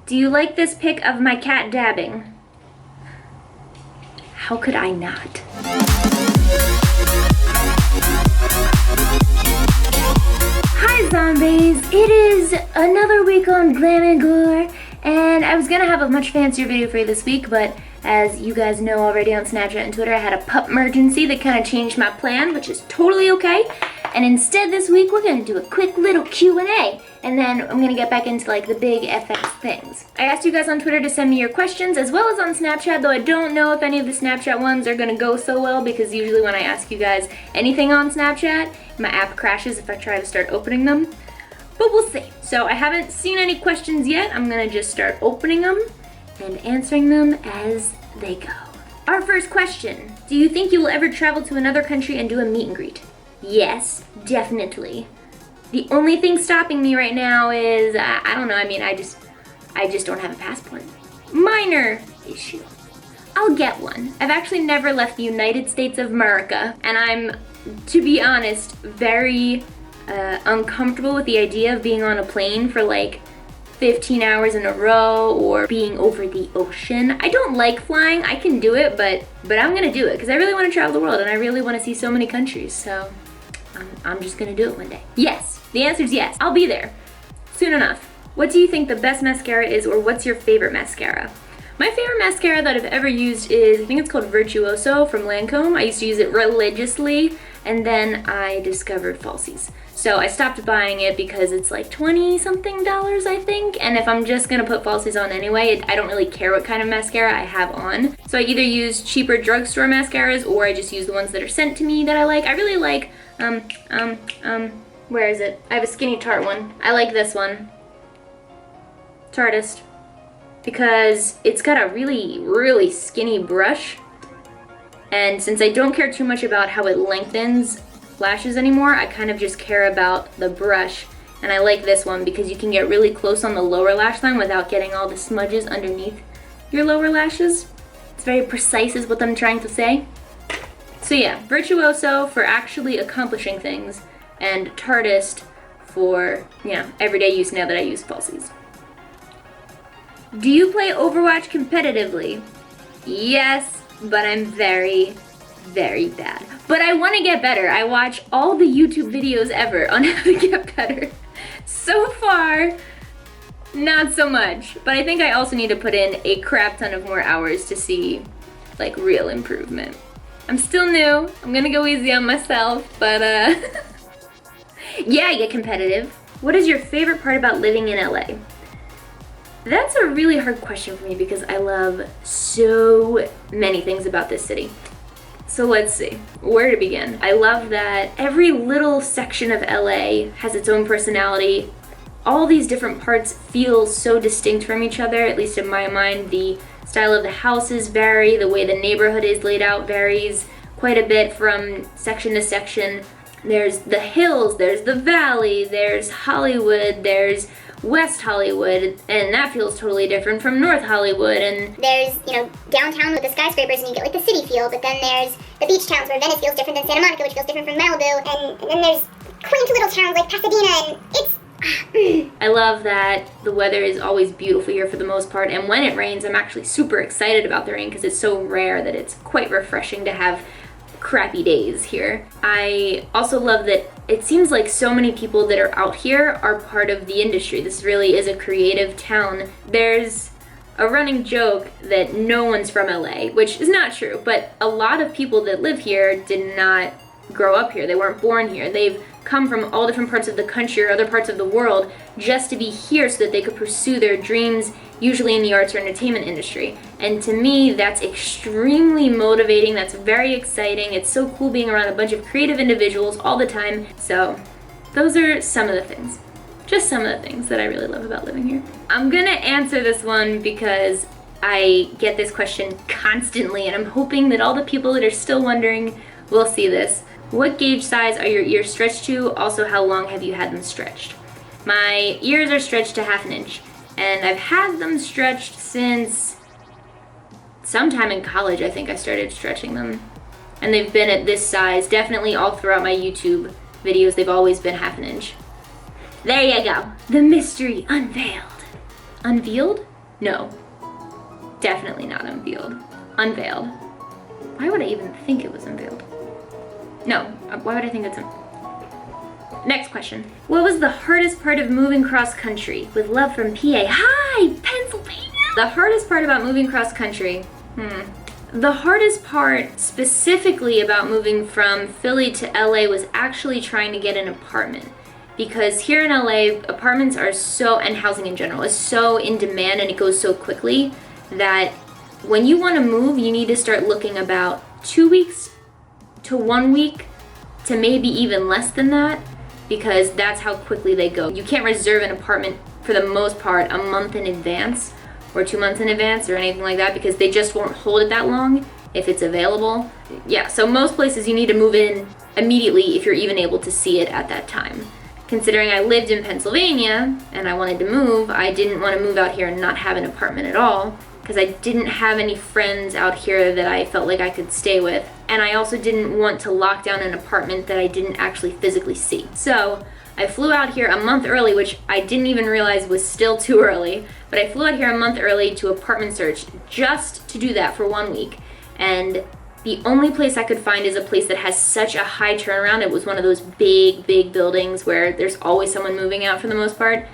Do you like this pic of my cat dabbing? How could I not? Hi zombies! It is another week on Glam&Gore, and I was gonna have a much fancier video for you this week, but as you guys know already on Snapchat and Twitter, I had a pup emergency that kind of changed my plan, which is totally okay. And instead this week, we're gonna do a quick little Q&A, and then I'm gonna get back into like the big FX things. I asked you guys on Twitter to send me your questions, as well as on Snapchat, though I don't know if any of the Snapchat ones are gonna go so well, because usually when I ask you guys anything on Snapchat, my app crashes if I try to start opening them. But we'll see. So I haven't seen any questions yet. I'm gonna just start opening them and answering them as they go. Our first question: do you think you will ever travel to another country and do a meet and greet? Yes, definitely. The only thing stopping me right now is, I don't know, I mean, I just don't have a passport. Minor issue. I'll get one. I've actually never left the United States of America, and I'm, to be honest, very uncomfortable with the idea of being on a plane for like 15 hours in a row or being over the ocean. I don't like flying. I can do it, but I'm gonna do it because I really want to travel the world and I really want to see so many countries. So I'm just gonna do it one day. Yes, the answer is yes. I'll be there soon enough. What do you think the best mascara is, or what's your favorite mascara? My favorite mascara that I've ever used is, I think it's called Virtuoso from Lancome. I used to use it religiously, and then I discovered falsies. So I stopped buying it because it's like 20-something dollars, I think. And if I'm just gonna put falsies on anyway, I don't really care what kind of mascara I have on. So I either use cheaper drugstore mascaras, or I just use the ones that are sent to me that I like. I really like, where is it? I have a Skinny Tarte one. I like this one. Tarteist. Because it's got a really, really skinny brush. And since I don't care too much about how it lengthens lashes anymore, I kind of just care about the brush. And I like this one because you can get really close on the lower lash line without getting all the smudges underneath your lower lashes. It's very precise is what I'm trying to say. So yeah, Virtuoso for actually accomplishing things, and Tarteist for, everyday use now that I use falsies. Do you play Overwatch competitively? Yes, but I'm very, very bad. But I want to get better. I watch all the YouTube videos ever on how to get better. So far, not so much. But I think I also need to put in a crap ton of more hours to see like real improvement. I'm still new. I'm gonna go easy on myself, but yeah, I get competitive. What is your favorite part about living in LA? That's a really hard question for me because I love so many things about this city. So let's see, where to begin? I love that every little section of LA has its own personality. All these different parts feel so distinct from each other, at least in my mind. The style of the houses vary, the way the neighborhood is laid out varies quite a bit from section to section. There's the hills, there's the valley, there's Hollywood, there's West Hollywood, and that feels totally different from North Hollywood. And there's, downtown with the skyscrapers and you get like the city feel, but then there's the beach towns where Venice feels different than Santa Monica, which feels different from Malibu, and then there's quaint little towns like Pasadena, and it's I love that the weather is always beautiful here for the most part, and when it rains, I'm actually super excited about the rain because it's so rare that it's quite refreshing to have crappy days here. I also love that it seems like so many people that are out here are part of the industry. This really is a creative town. There's a running joke that no one's from LA, which is not true, but a lot of people that live here did not grow up here. They weren't born here. They've come from all different parts of the country or other parts of the world just to be here so that they could pursue their dreams, usually in the arts or entertainment industry. And to me, that's extremely motivating. That's very exciting. It's so cool being around a bunch of creative individuals all the time. So those are some of the things. Just some of the things that I really love about living here. I'm gonna answer this one because I get this question constantly, and I'm hoping that all the people that are still wondering will see this. What gauge size are your ears stretched to? Also, how long have you had them stretched? My ears are stretched to 1/2 inch, and I've had them stretched since sometime in college. I think I started stretching them. And they've been at this size, definitely all throughout my YouTube videos. They've always been 1/2 inch. There you go. The mystery unveiled. Unveiled? No. Definitely not unveiled. Why would I even think it was unveiled? No, why would I think it's Next question. What was the hardest part of moving cross country? With love from PA. Hi, Pennsylvania! The hardest part about moving cross country, The hardest part specifically about moving from Philly to LA was actually trying to get an apartment. Because here in LA, apartments are so, and housing in general, is so in demand and it goes so quickly that when you want to move, you need to start looking about 2 weeks to 1 week to maybe even less than that, because that's how quickly they go. You can't reserve an apartment for the most part a month in advance or 2 months in advance or anything like that, because they just won't hold it that long if it's available. Yeah, so most places you need to move in immediately if you're even able to see it at that time. Considering I lived in Pennsylvania and I wanted to move, I didn't want to move out here and not have an apartment at all, because I didn't have any friends out here that I felt like I could stay with. And I also didn't want to lock down an apartment that I didn't actually physically see. So I flew out here a month early, which I didn't even realize was still too early, but I flew out here a month early to apartment search just to do that for 1 week. And the only place I could find is a place that has such a high turnaround. It was one of those big buildings where there's always someone moving out for the most part.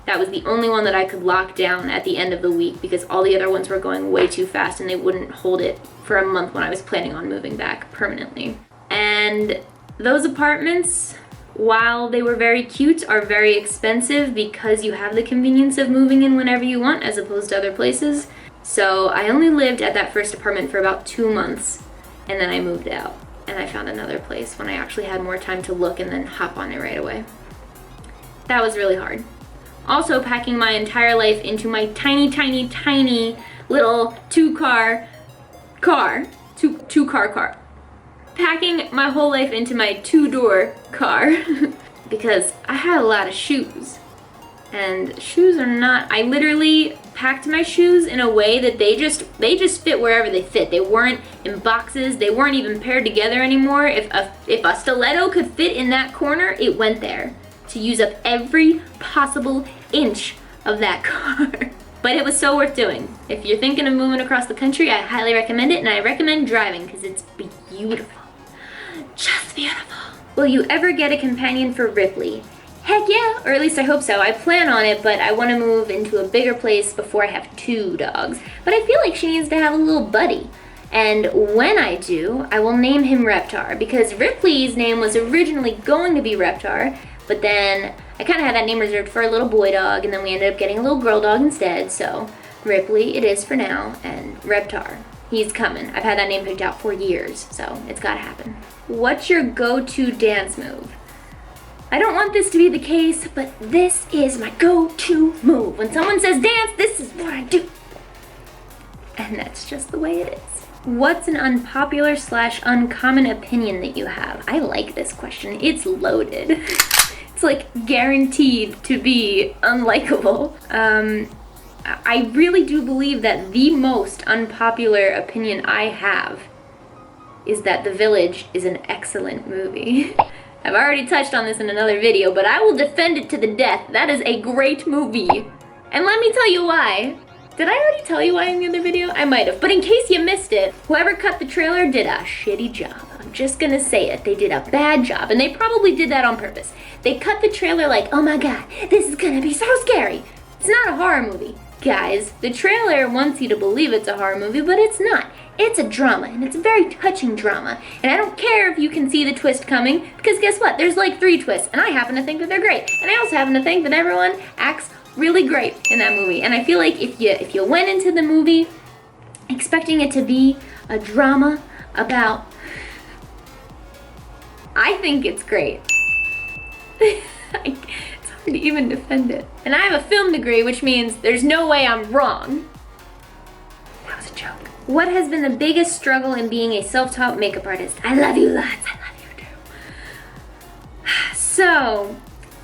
That was the only one that I could lock down at the end of the week, because all the other ones were going way too fast and they wouldn't hold it for a month when I was planning on moving back permanently. And those apartments, while they were very cute, are very expensive because you have the convenience of moving in whenever you want as opposed to other places. So I only lived at that first apartment for about 2 months, and then I moved out and I found another place when I actually had more time to look and then hop on it right away. That was really hard. Also, packing my entire life into my tiny little two-car car. Packing my whole life into my 2-door car because I had a lot of shoes. And shoes are not, I literally packed my shoes in a way that they just fit wherever they fit. They weren't in boxes, they weren't even paired together anymore. If a stiletto could fit in that corner, it went there to use up every possible inch of that car. But it was so worth doing. If you're thinking of moving across the country, I highly recommend it, and I recommend driving because it's beautiful. Just beautiful. Will you ever get a companion for Ripley? Heck yeah, or at least I hope so. I plan on it, but I want to move into a bigger place before I have 2 dogs. But I feel like she needs to have a little buddy. And when I do, I will name him Reptar, because Ripley's name was originally going to be Reptar, but then I kind of had that name reserved for a little boy dog, and then we ended up getting a little girl dog instead, so Ripley it is for now, and Reptar, he's coming. I've had that name picked out for years, so it's gotta happen. What's your go-to dance move? I don't want this to be the case, but this is my go-to move. When someone says dance, this is what I do. And that's just the way it is. What's an unpopular / uncommon opinion that you have? I like this question. It's loaded. It's like guaranteed to be unlikable. I really do believe that the most unpopular opinion I have is that The Village is an excellent movie. I've already touched on this in another video, but I will defend it to the death. That is a great movie. And let me tell you why. Did I already tell you why in the other video? I might have, but in case you missed it, whoever cut the trailer did a shitty job. I'm just gonna say it. They did a bad job, and they probably did that on purpose. They cut the trailer like, oh my god, this is gonna be so scary. It's not a horror movie. Guys, the trailer wants you to believe it's a horror movie, but it's not. It's a drama, and it's a very touching drama. And I don't care if you can see the twist coming, because guess what? There's like 3 twists, and I happen to think that they're great. And I also happen to think that everyone acts really great in that movie. And I feel like if you went into the movie expecting it to be a drama about, I think it's great. It's hard to even defend it. And I have a film degree, which means there's no way I'm wrong. That was a joke. What has been the biggest struggle in being a self-taught makeup artist? I love you lots. I love you too. So,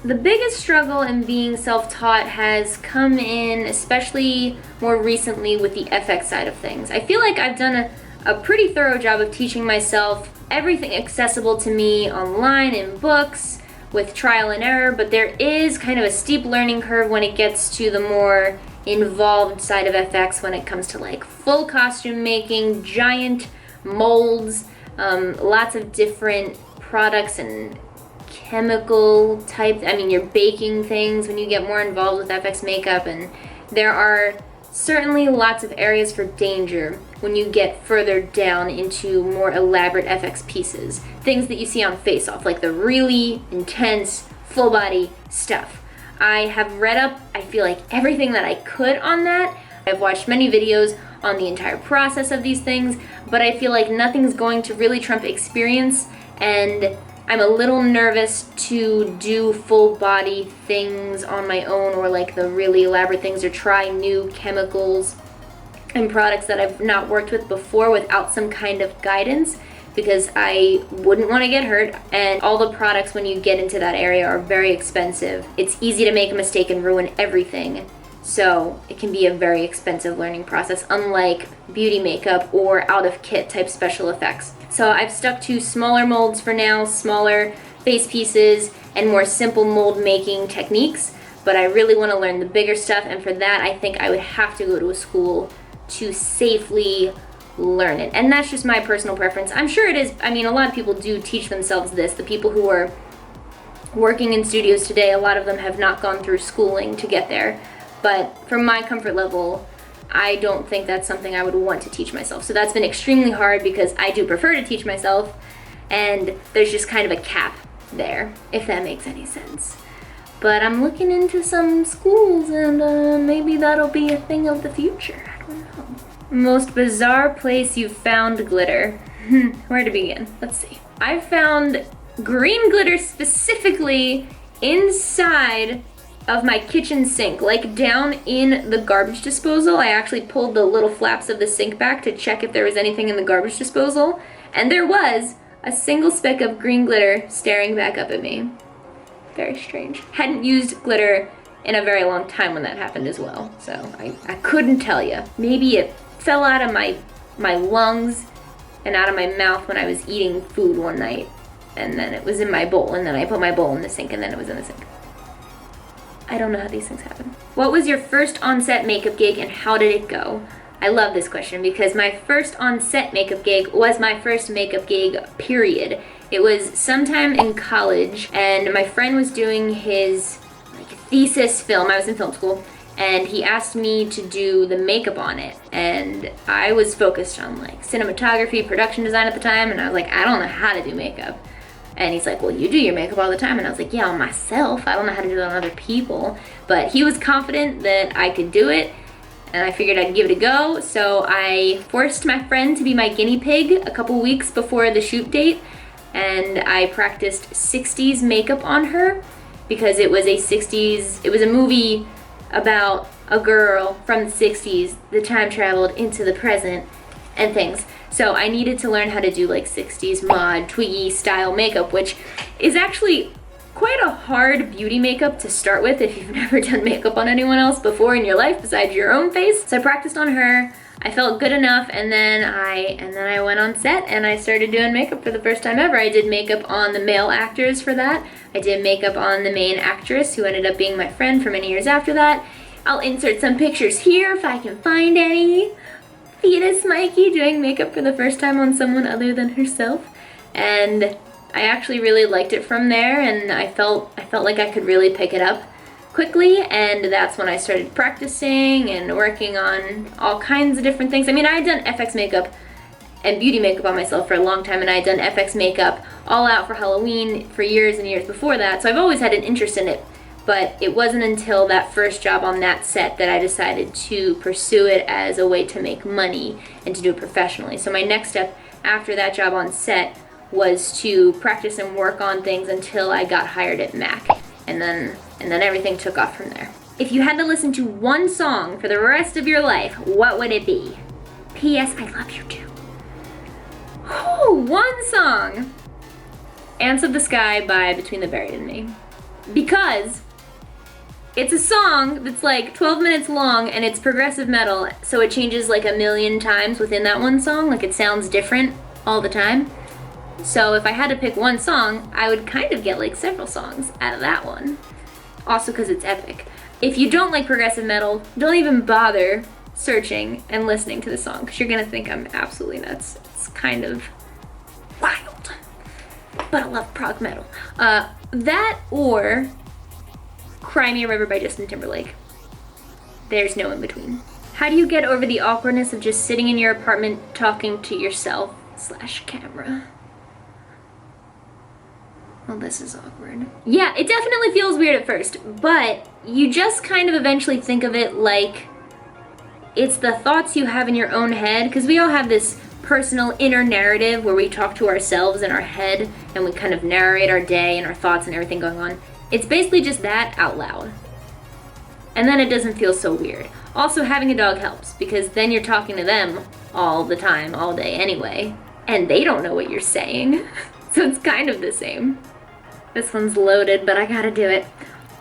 the biggest struggle in being self-taught has come in, especially more recently, with the FX side of things. I feel like I've done a pretty thorough job of teaching myself everything accessible to me online in books with trial and error, but there is kind of a steep learning curve when it gets to the more involved side of FX when it comes to like full costume making, giant molds, lots of different products and chemical type. I mean, you're baking things when you get more involved with FX makeup, and there are certainly lots of areas for danger when you get further down into more elaborate FX pieces. Things that you see on Face Off, like the really intense full body stuff. I have read up, I feel like, everything that I could on that. I've watched many videos on the entire process of these things, but I feel like nothing's going to really trump experience, and I'm a little nervous to do full body things on my own, or like the really elaborate things, or try new chemicals and products that I've not worked with before without some kind of guidance, because I wouldn't want to get hurt, and all the products when you get into that area are very expensive. It's easy to make a mistake and ruin everything, so it can be a very expensive learning process, unlike beauty makeup or out of kit type special effects. So I've stuck to smaller molds for now, smaller face pieces, and more simple mold making techniques, but I really want to learn the bigger stuff, and for that I think I would have to go to a school to safely learn it. And that's just my personal preference. I'm sure it is, I mean, a lot of people do teach themselves this. The people who are working in studios today, a lot of them have not gone through schooling to get there. But from my comfort level, I don't think that's something I would want to teach myself. So that's been extremely hard, because I do prefer to teach myself, and there's just kind of a cap there, if that makes any sense. But I'm looking into some schools, and maybe that'll be a thing of the future. I don't know. Most bizarre place you've found glitter. Where to begin? Let's see. I found green glitter specifically inside of my kitchen sink, like down in the garbage disposal. I actually pulled the little flaps of the sink back to check if there was anything in the garbage disposal, and there was a single speck of green glitter staring back up at me. Very strange. Hadn't used glitter in a very long time when that happened as well, so I couldn't tell you. Maybe it fell out of my lungs and out of my mouth when I was eating food one night, and then it was in my bowl, and then I put my bowl in the sink, and then it was in the sink. I don't know how these things happen. What was your first on-set makeup gig, and how did it go? I love this question, because my first on-set makeup gig was my first makeup gig, period. It was sometime in college, and my friend was doing his thesis film. I was in film school, and he asked me to do the makeup on it, and I was focused on cinematography, production design at the time, and I was like, I don't know how to do makeup. And he's like, well, you do your makeup all the time. And I was like, yeah, on myself. I don't know how to do it on other people. But he was confident that I could do it, and I figured I'd give it a go. So I forced my friend to be my guinea pig a couple weeks before the shoot date, and I practiced 60s makeup on her, because it was a movie about a girl from the 60s that time traveled into the present and things. So I needed to learn how to do 60s mod, Twiggy style makeup, which is actually quite a hard beauty makeup to start with if you've never done makeup on anyone else before in your life besides your own face. So I practiced on her, I felt good enough, and then I went on set and I started doing makeup for the first time ever. I did makeup on the male actors for that. I did makeup on the main actress, who ended up being my friend for many years after that. I'll insert some pictures here if I can find any. Fetus Mikey doing makeup for the first time on someone other than herself, and I actually really liked it from there, and I felt like I could really pick it up quickly, and that's when I started practicing and working on all kinds of different things. I mean, I had done FX makeup and beauty makeup on myself for a long time, and I had done FX makeup all out for Halloween for years and years before that, so I've always had an interest in it. But it wasn't until that first job on that set that I decided to pursue it as a way to make money and to do it professionally. So my next step after that job on set was to practice and work on things until I got hired at Mac. And then everything took off from there. If you had to listen to one song for the rest of your life, what would it be? P.S. I love you too. Oh, one song. Ants of the Sky by Between the Buried and Me. Because it's a song that's 12 minutes long, and it's progressive metal, so it changes a million times within that one song. It sounds different all the time. So if I had to pick one song, I would kind of get several songs out of that one. Also because it's epic. If you don't like progressive metal, don't even bother searching and listening to the song, because you're gonna think I'm absolutely nuts. It's kind of wild, but I love prog metal. That or Cry Me a River by Justin Timberlake. There's no in between. How do you get over the awkwardness of just sitting in your apartment talking to yourself / camera? Well, this is awkward. Yeah, it definitely feels weird at first, but you just kind of eventually think of it like it's the thoughts you have in your own head, because we all have this personal inner narrative where we talk to ourselves in our head and we kind of narrate our day and our thoughts and everything going on. It's basically just that out loud. And then it doesn't feel so weird. Also, having a dog helps, because then you're talking to them all the time, all day anyway, and they don't know what you're saying. So it's kind of the same. This one's loaded, but I gotta do it.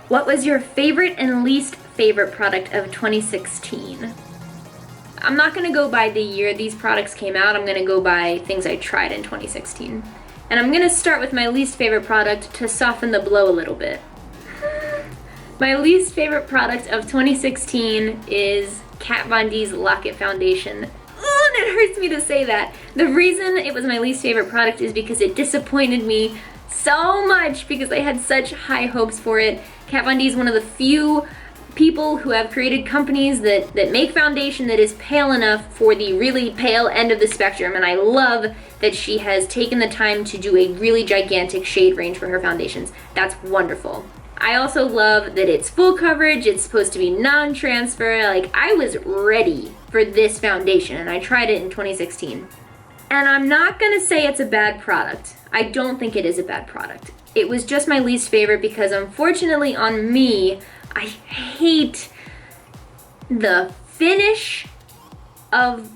What was your favorite and least favorite product of 2016? I'm not gonna go by the year these products came out, I'm gonna go by things I tried in 2016. And I'm gonna start with my least favorite product to soften the blow a little bit. My least favorite product of 2016 is Kat Von D's Lock It Foundation. Oh, and it hurts me to say that. The reason it was my least favorite product is because it disappointed me so much, because I had such high hopes for it. Kat Von D is one of the few people who have created companies that make foundation that is pale enough for the really pale end of the spectrum, and I love that she has taken the time to do a really gigantic shade range for her foundations. That's wonderful. I also love that it's full coverage, it's supposed to be non-transfer. Like, I was ready for this foundation, and I tried it in 2016. And I'm not gonna say it's a bad product. I don't think it is a bad product. It was just my least favorite because, unfortunately, on me, I hate the finish of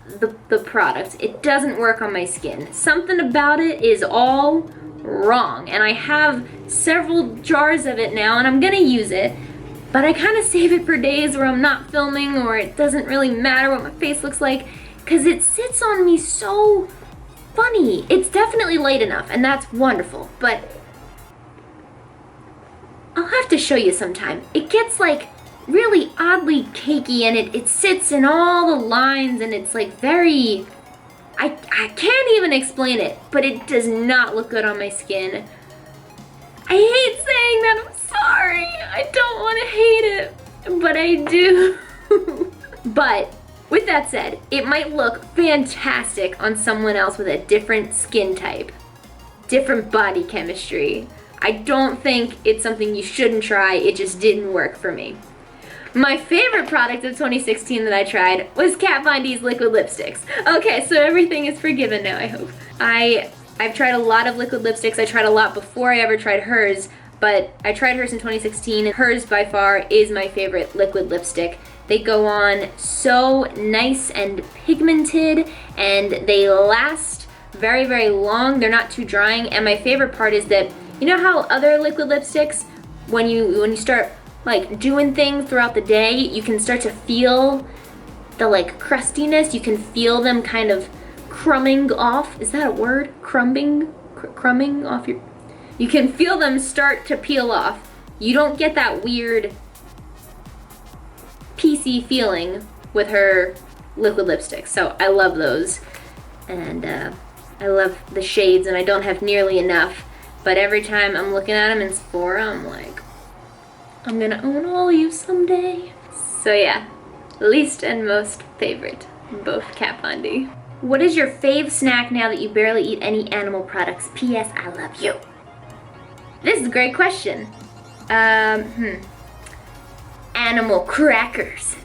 the product. It doesn't work on my skin. Something about it is all wrong, and I have several jars of it now, and I'm gonna use it, but I kind of save it for days where I'm not filming, or it doesn't really matter what my face looks like, because it sits on me so funny. It's definitely light enough, and that's wonderful, but I'll have to show you sometime. It gets like really oddly cakey, and it sits in all the lines, and it's like very, I can't even explain it, but it does not look good on my skin. I hate saying that, I'm sorry. I don't want to hate it, but I do. But with that said, it might look fantastic on someone else with a different skin type, different body chemistry. I don't think it's something you shouldn't try, it just didn't work for me. My favorite product of 2016 that I tried was Kat Von D's liquid lipsticks. Okay, so everything is forgiven now, I hope. I've tried a lot of liquid lipsticks. I tried a lot before I ever tried hers, but I tried hers in 2016, and hers by far is my favorite liquid lipstick. They go on so nice and pigmented, and they last very, very long. They're not too drying, and my favorite part is that, you know how other liquid lipsticks, when you start like doing things throughout the day, you can start to feel the like crustiness, you can feel them kind of crumbing off. Is that a word? Crumbing off your, you can feel them start to peel off. You don't get that weird PC feeling with her liquid lipsticks. So I love those, and I love the shades, and I don't have nearly enough, but every time I'm looking at them in Sephora, I'm like, I'm gonna own all of you someday. So yeah, least and most favorite, both Kat Von D. What is your fave snack now that you barely eat any animal products? P.S. I love you. This is a great question. Animal crackers.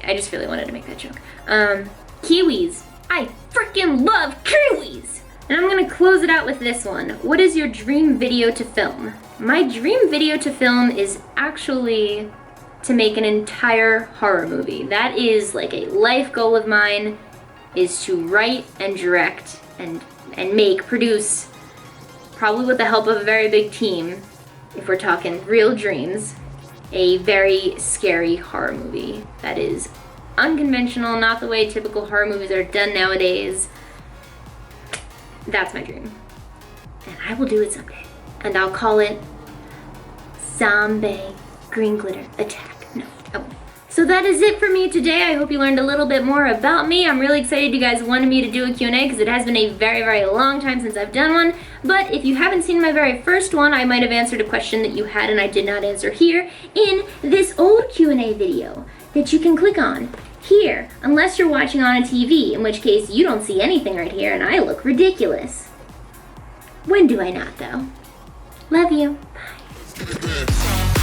I just really wanted to make that joke. Kiwis. I freaking love kiwis! And I'm gonna close it out with this one. What is your dream video to film? My dream video to film is actually to make an entire horror movie. That is like a life goal of mine, is to write and direct and produce, probably with the help of a very big team, if we're talking real dreams, a very scary horror movie that is unconventional, not the way typical horror movies are done nowadays. That's my dream. And I will do it someday. And I'll call it Zombie. Green glitter. Attack. No. Oh. So that is it for me today. I hope you learned a little bit more about me. I'm really excited you guys wanted me to do a Q&A because it has been a very, very long time since I've done one. But if you haven't seen my very first one, I might have answered a question that you had and I did not answer here in this old Q&A video that you can click on here, unless you're watching on a TV, in which case you don't see anything right here and I look ridiculous. When do I not, though? Love you. Bye.